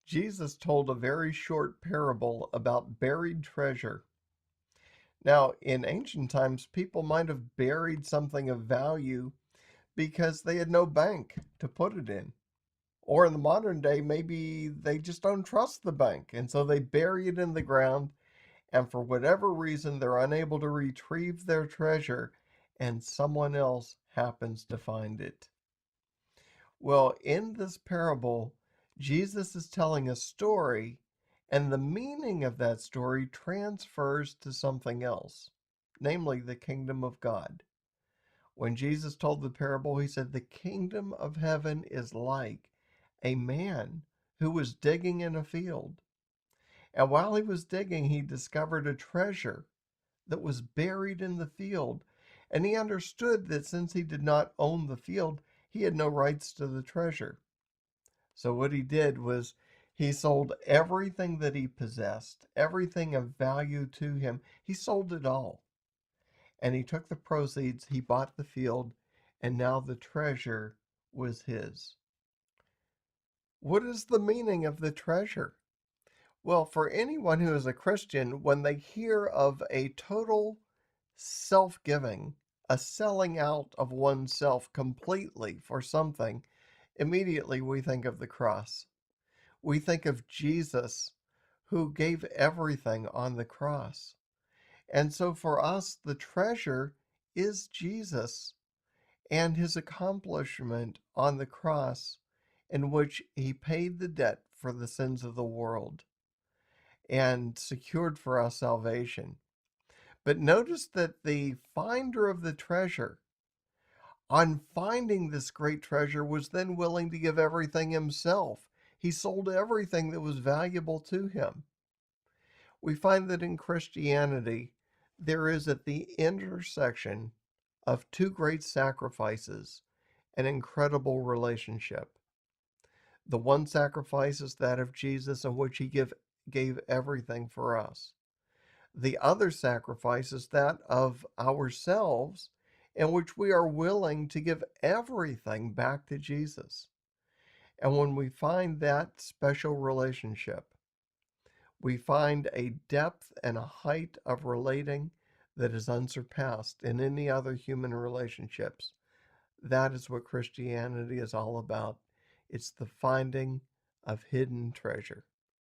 Jesus told a very short parable about buried treasure. Now, in ancient times, people might have buried something of value because they had no bank to put it in. Or in the modern day, maybe they just don't trust the bank, and so they bury it in the ground, and for whatever reason, they're unable to retrieve their treasure, and someone else happens to find it. Well, in this parable, Jesus is telling a story, and the meaning of that story transfers to something else, namely the kingdom of God. When Jesus told the parable, he said, "The kingdom of heaven is like a man who was digging in a field. And while he was digging, he discovered a treasure that was buried in the field. And he understood that since he did not own the field, he had no rights to the treasure. So what he did was he sold everything that he possessed, everything of value to him. He sold it all. And he took the proceeds, he bought the field, and now the treasure was his." What is the meaning of the treasure? Well, for anyone who is a Christian, when they hear of a total self giving, a selling out of oneself completely for something, immediately we think of the cross. We think of Jesus who gave everything on the cross. And so for us, the treasure is Jesus and his accomplishment on the cross, in which he paid the debt for the sins of the world and secured for us salvation. But notice that the finder of the treasure, on finding this great treasure, was then willing to give everything himself. He sold everything that was valuable to him. We find that in Christianity, there is at the intersection of two great sacrifices an incredible relationship. The one sacrifice is that of Jesus, in which he gave everything for us. The other sacrifice is that of ourselves, in which we are willing to give everything back to Jesus. And when we find that special relationship, we find a depth and a height of relating that is unsurpassed in any other human relationships. That is what Christianity is all about. It's the finding of hidden treasure.